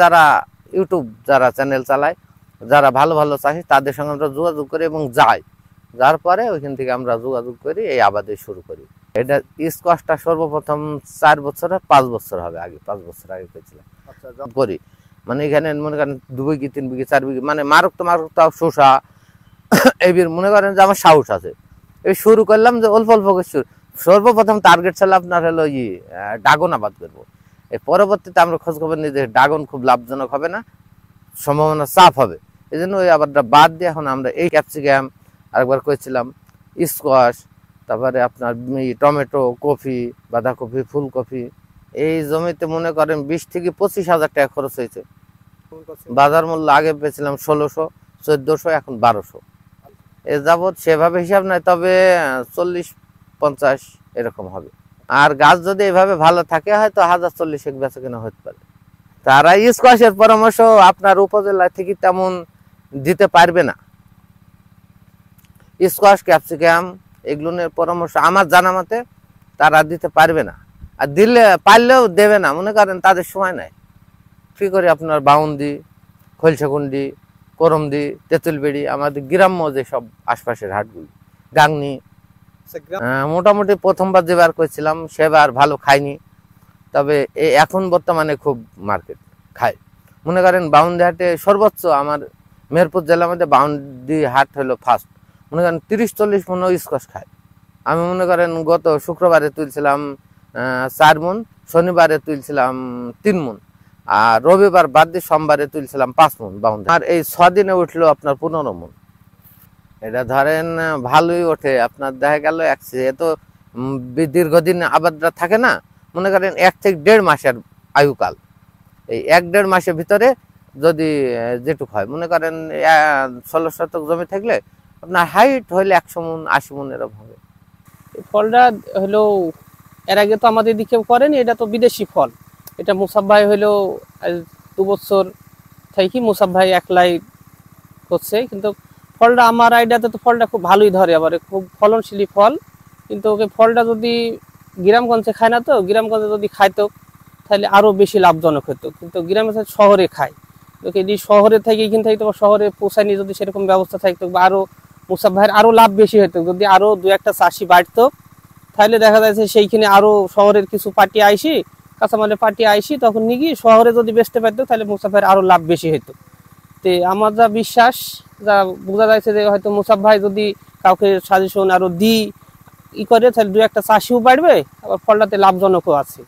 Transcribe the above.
যারা ইউটিউব যারা চ্যানেল চালায়, যারা ভালো ভালো চাষি, তাদের সঙ্গে আমরা যোগাযোগ করি এবং যাই, যার পরে ওইখান থেকে আমরা যোগাযোগ করি, এই আবাদে শুরু করি। এটা স্কোয়াশটা সর্বপ্রথম 4 বছর 5 বছর হবে, আগে 5 বছর আগে করেছিলাম করি। মানে এখানে মনে করেন 2 বিঘি 3 বিঘি 4 বিঘি, মানে মারক তাও শসা এবির মনে করেন যে আমার সাহস আছে। এই শুরু করলাম যে অল্প অল্প করে সর্বপ্রথম টার্গেট ছিল আপনার হলো ড্রাগন আবাদ করবো। এই পরবর্তীতে আমরা খোঁজ খবর নিই যে ড্রাগন খুব লাভজনক হবে না, সম্ভাবনা চাপ হবে, এই জন্য ওই আবাদটা বাদ দিয়ে এখন আমরা এই ক্যাপসিকাম আরেকবার করেছিলাম, স্কোয়াশ, তারপরে আপনার টমেটো, কফি, বাঁধাকপি, ফুলকপি। এই জমিতে মনে করেন 20 থেকে 25,000 টাকা খরচ হয়েছে। বাজার মূল্য আগে পেয়েছিলাম 1600, 1400, এখন 1200। এ যাবৎ সেভাবে হিসাব নাই, তবে 40-50 এরকম হবে। আর গাছ যদি এভাবে ভালো থাকে হয়তো 1040 বেচা কেনা হতে পারে। তারা স্কোয়াশের পরামর্শ আপনার উপজেলা থেকে তেমন দিতে পারবে না। স্কোয়াশ, ক্যাপসিকাম এগুলোর পরামর্শ আমার জানা মতে তারা দিতে পারবে না, আর দিলে পারলেও দেবে না, মনে করেন তাদের সময় নাই। কি করে আপনার বাউন্দি, খৈলসাকুন্ডি, করমদি, তেঁতুলবেড়ি, আমাদের গ্রাম্য যেসব আশপাশের হাটগুলি, গাংনি, মোটামুটি প্রথমবার যেবার করেছিলাম সেবার ভালো খাইনি, তবে এখন বর্তমানে খুব মার্কেট খায়। মনে করেন বাউন্দি হাটে সর্বোচ্চ আমার মেহেরপুর জেলার মধ্যে বাউন্দি হাট হলো ফার্স্ট। মনে করেন 30-40 মন স্কোয়াশ খায়। আমি মনে করেন গত শুক্রবারে তুলছিলাম 4 মন, শনিবারে তুলছিলাম 3 মন, আর রবিবার বাদ দিয়ে সোমবারে তুলছিলাম 5 মন বাউন্দি। আর এই 6 দিনে উঠলো আপনার 15 মন। এটা ধরেন ভালোই ওঠে। আপনার দেখা গেল তো দীর্ঘদিন আবাদটা থাকে না, মনে করেন 1 থেকে 1.5 মাসের আয়ুকাল। এই 1-1.5 মাসের ভিতরে যদি যেটুক হয়, মনে করেন 16 শতক জমি থাকলে আপনার হাইট হইলে 100 মন 80 মন এরকম হবে। ফলটা হলো এর আগে তো আমাদের দিকে করেনি, এটা তো বিদেশি ফল। এটা মুসাব ভাই হলো 2 বছর থেকে মুসাব ভাই একলাই করছে, কিন্তু ফলটা আমার আইডিয়াতে তো ফলটা খুব ভালোই ধরে, আবার খুব ফলনশীলী ফল। কিন্তু ওকে ফলটা যদি গ্রামগঞ্জে খায় না, তো গ্রামগঞ্জে যদি খাইতো তাহলে আরো বেশি লাভজনক হতো, কিন্তু গ্রামে শহরে খায়। ওকে এই শহরে থেকে এখান থেকে তোমার শহরে পৌঁছায়নি, যদি সেরকম ব্যবস্থা থাকতো বা আরো মুসাব ভাইয়ের আরো লাভ বেশি হতো, যদি আরো 2-1টা চাষি বাড়তো, তাহলে দেখা যাচ্ছে সেইখানে আরো শহরের কিছু পার্টি আইসি, কাঁচামালের পার্টি আইসি, তখন নিয়ে শহরে যদি বেচতে পারতো তাহলে মুসাব ভাইয়ের আরো লাভ বেশি হতো। তো আমার যা বিশ্বাস, যা বোঝা যাচ্ছে যে হয়তো মুসাব ভাই যদি কাউকে সাজেশন আরো ই করে, তাহলে 2-1টা চাষিও বাড়বে, আবার ফলটাতে লাভজনকও আছে।